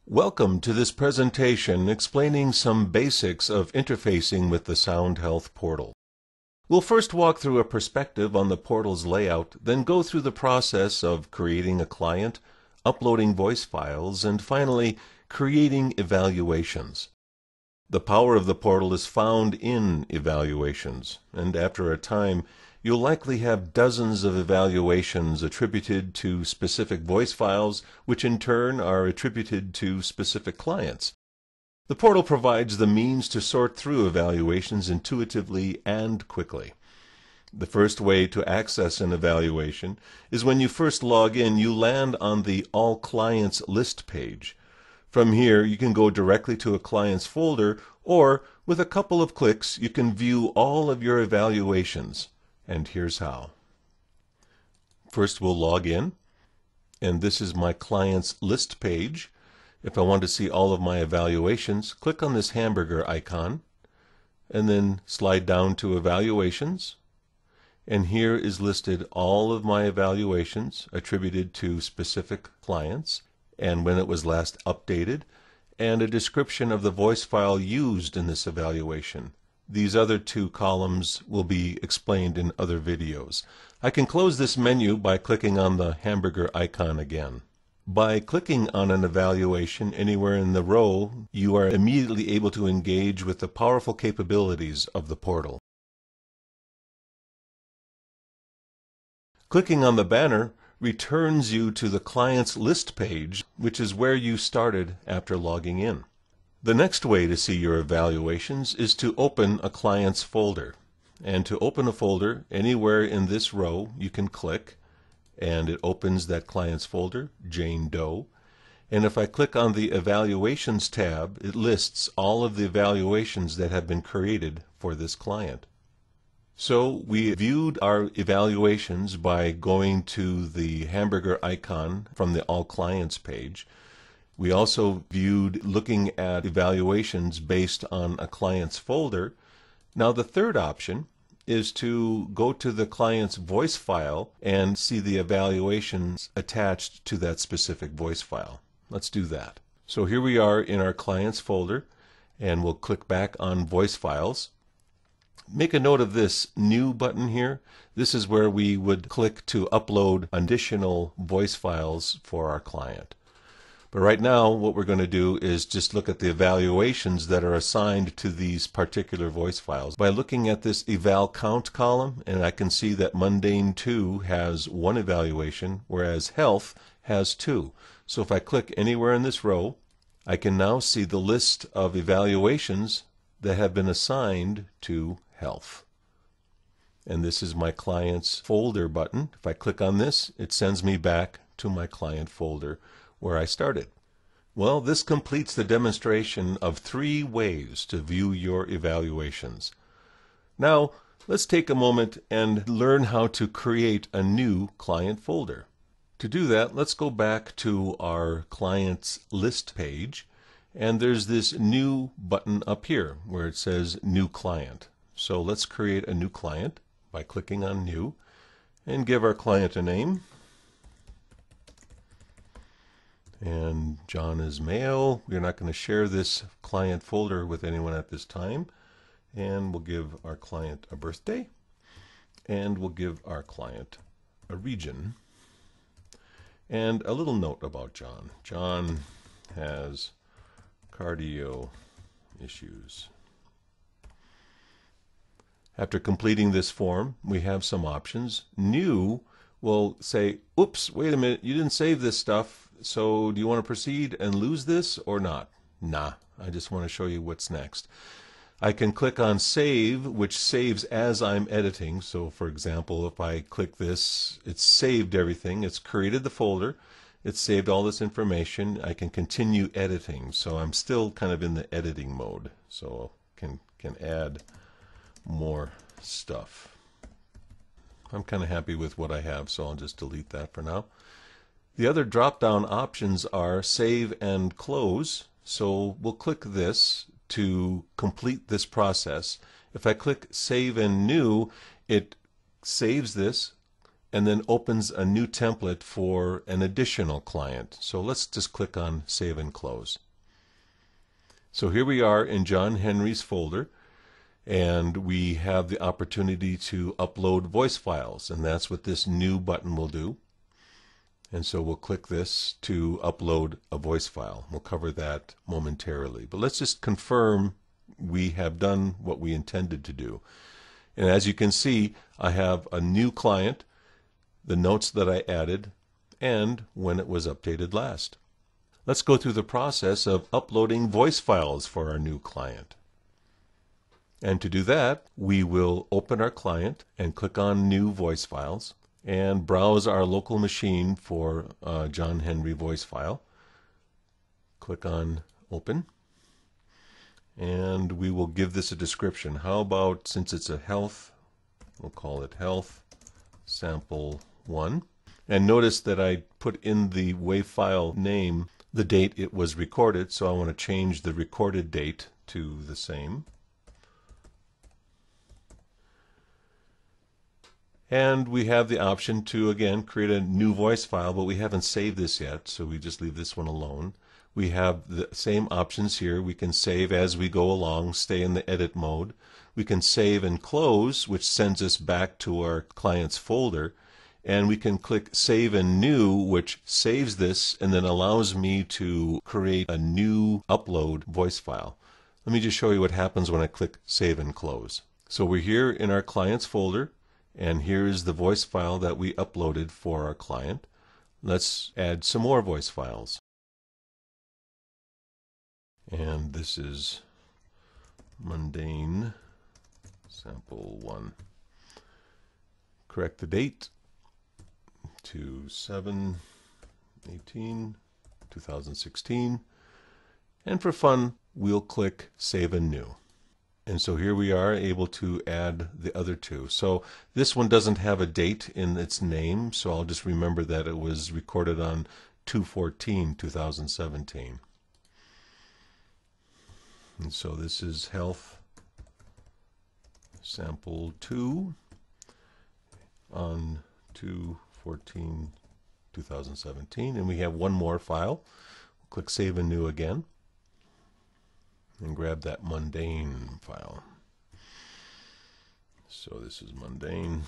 Welcome to this presentation explaining some basics of interfacing with the Sound Health portal. We'll first walk through a perspective on the portal's layout, then go through the process of creating a client, uploading voice files, and finally creating evaluations. The power of the portal is found in evaluations, and after a time you'll likely have dozens of evaluations attributed to specific voice files, which in turn are attributed to specific clients. The portal provides the means to sort through evaluations intuitively and quickly. The first way to access an evaluation is when you first log in, you land on the All Clients list page. From here, you can go directly to a client's folder, or with a couple of clicks, you can view all of your evaluations. And here's how. First, we'll log in, and this is my client's list page. If I want to see all of my evaluations, click on this hamburger icon, and then slide down to Evaluations. And here is listed all of my evaluations attributed to specific clients, and when it was last updated, and a description of the voice file used in this evaluation. These other two columns will be explained in other videos. I can close this menu by clicking on the hamburger icon again. By clicking on an evaluation anywhere in the row, you are immediately able to engage with the powerful capabilities of the portal. Clicking on the banner returns you to the client's list page, which is where you started after logging in. The next way to see your evaluations is to open a client's folder. And to open a folder, anywhere in this row you can click, and it opens that client's folder, Jane Doe. And if I click on the Evaluations tab, it lists all of the evaluations that have been created for this client. So we viewed our evaluations by going to the hamburger icon from the All Clients page. We also viewed looking at evaluations based on a client's folder. Now the third option is to go to the client's voice file and see the evaluations attached to that specific voice file. Let's do that. So here we are in our client's folder, and we'll click back on voice files. Make a note of this New button here. This is where we would click to upload additional voice files for our client. But right now, what we're going to do is just look at the evaluations that are assigned to these particular voice files. By looking at this eval count column, and I can see that Mundane 2 has one evaluation, whereas Health has two. So if I click anywhere in this row, I can now see the list of evaluations that have been assigned to Health. And this is my client's folder button. If I click on this, it sends me back to my client folder where I started. Well, this completes the demonstration of 3 ways to view your evaluations. Now, let's take a moment and learn how to create a new client folder. To do that, let's go back to our client's list page, and there's this New button up here where it says New Client. So let's create a new client by clicking on New and give our client a name. And John is male. We're not going to share this client folder with anyone at this time. And we'll give our client a birthday. And we'll give our client a region. And a little note about John. John has cardio issues. After completing this form, we have some options. New will say, oops, wait a minute, you didn't save this stuff. So do you want to proceed and lose this or not? Nah, I just want to show you what's next. I can click on Save, which saves as I'm editing. So for example, if I click this, it's saved everything. It's created the folder. It's saved all this information. I can continue editing. So I'm still kind of in the editing mode. So can add more stuff. I'm kind of happy with what I have, so I'll just delete that for now. The other drop-down options are Save and Close. So we'll click this to complete this process. If I click Save and New, it saves this, and then opens a new template for an additional client. So let's just click on Save and Close. So here we are in John Henry's folder, and we have the opportunity to upload voice files, and that's what this new button will do. And so we'll click this to upload a voice file. We'll cover that momentarily. But let's just confirm we have done what we intended to do. And as you can see, I have a new client, the notes that I added, and when it was updated last. Let's go through the process of uploading voice files for our new client. And to do that, we will open our client and click on New Voice Files and browse our local machine for a John Henry voice file. Click on Open, and we will give this a description. How about, since it's a health, we'll call it Health Sample 1. And notice that I put in the WAV file name the date it was recorded, so I want to change the recorded date to the same. And we have the option to, again, create a new voice file, but we haven't saved this yet, so we just leave this one alone. We have the same options here. We can save as we go along, stay in the edit mode. We can save and close, which sends us back to our client's folder. And we can click Save and New, which saves this and then allows me to create a new upload voice file. Let me just show you what happens when I click Save and Close. So we're here in our client's folder, and here's the voice file that we uploaded for our client. Let's add some more voice files. And this is Mundane Sample 1. Correct the date to 7/18/2016. And for fun, we'll click Save and New. And so here we are able to add the other two. So this one doesn't have a date in its name, so I'll just remember that it was recorded on 2/14/2017. And so this is Health Sample 2 on 2/14/2017. And we have one more file. We'll click Save and New again, and grab that Mundane file. So this is Mundane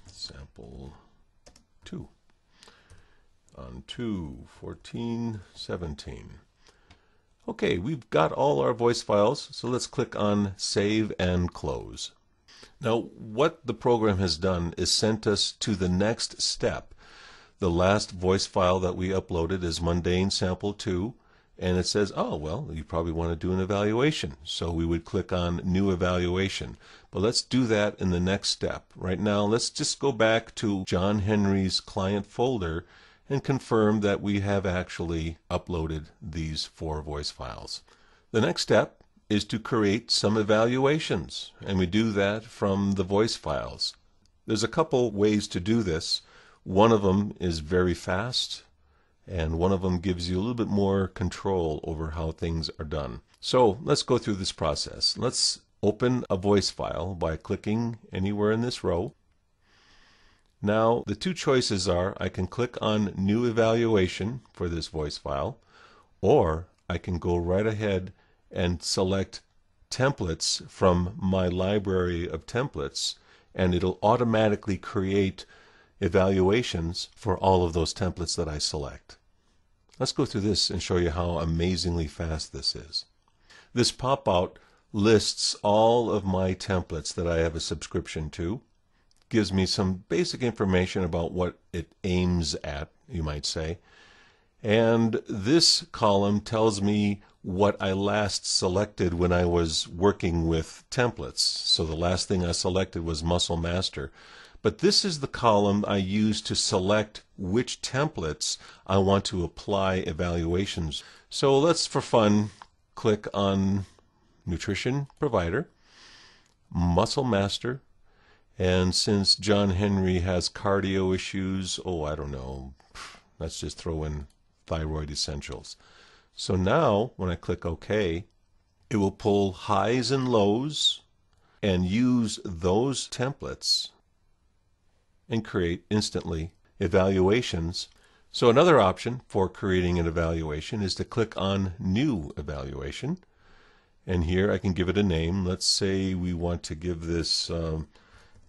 Sample 2 on 2/14/17. Okay, we've got all our voice files, so let's click on Save and Close. Now, what the program has done is sent us to the next step. The last voice file that we uploaded is Mundane Sample 2. And it says, oh, well, you probably want to do an evaluation. So we would click on New Evaluation. But let's do that in the next step. Right now, let's just go back to John Henry's client folder and confirm that we have actually uploaded these 4 voice files. The next step is to create some evaluations. And we do that from the voice files. There's a couple ways to do this. One of them is very fast, and one of them gives you a little bit more control over how things are done. So let's go through this process. Let's open a voice file by clicking anywhere in this row. Now the two choices are, I can click on New Evaluation for this voice file, or I can go right ahead and select Templates from my library of templates, and it'll automatically create evaluations for all of those templates that I select. Let's go through this and show you how amazingly fast this is. This pop-out lists all of my templates that I have a subscription to, gives me some basic information about what it aims at, you might say, and this column tells me what I last selected when I was working with templates. So the last thing I selected was Muscle Master. But this is the column I use to select which templates I want to apply evaluations. So let's, for fun, click on Nutrition Provider, Muscle Master, and since John Henry has cardio issues, I don't know, let's just throw in Thyroid Essentials. So now, when I click OK, it will pull highs and lows and use those templates and create instantly evaluations. So another option for creating an evaluation is to click on New Evaluation. And here I can give it a name. Let's say we want to give this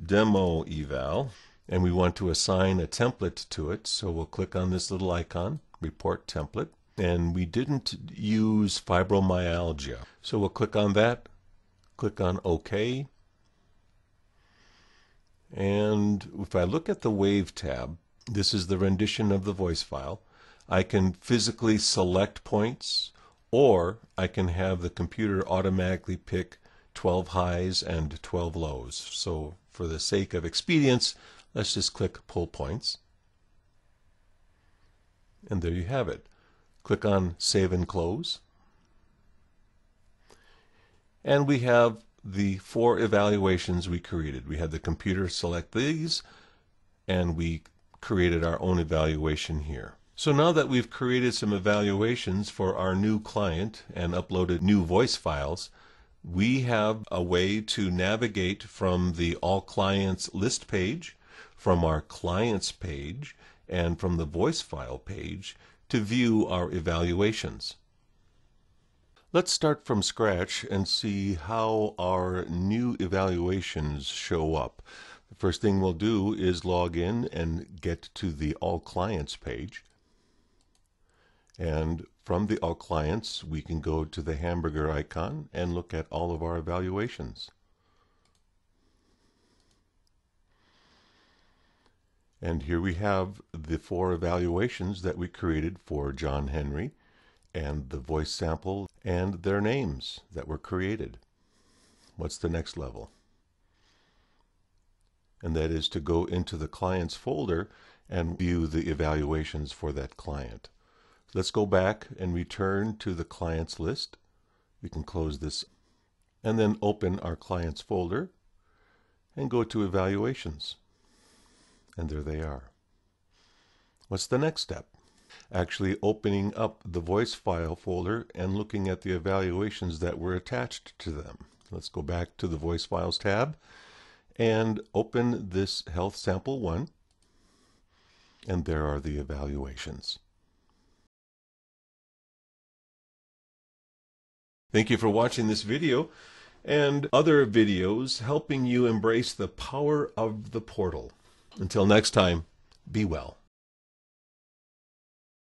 Demo Eval, and we want to assign a template to it. So we'll click on this little icon, Report Template. And we didn't use fibromyalgia. So we'll click on that, click on OK. And if I look at the Wave tab, this is the rendition of the voice file. I can physically select points, or I can have the computer automatically pick 12 highs and 12 lows. So for the sake of expedience, let's just click Pull Points. And there you have it. Click on Save and Close. And we have the 4 evaluations we created. We had the computer select these, and we created our own evaluation here. So now that we've created some evaluations for our new client and uploaded new voice files, we have a way to navigate from the All Clients list page, from our Clients page, and from the voice file page to view our evaluations. Let's start from scratch and see how our new evaluations show up. The first thing we'll do is log in and get to the All Clients page. And from the All Clients, we can go to the hamburger icon and look at all of our evaluations. And here we have the 4 evaluations that we created for John Henry, and the voice sample and their names that were created. What's the next level? And that is to go into the clients folder and view the evaluations for that client. Let's go back and return to the clients list. We can close this and then open our clients folder and go to evaluations. And there they are. What's the next step? Actually opening up the voice file folder and looking at the evaluations that were attached to them. Let's go back to the voice files tab and open this Health Sample 1, and there are the evaluations. Thank you for watching this video and other videos helping you embrace the power of the portal. Until next time, be well.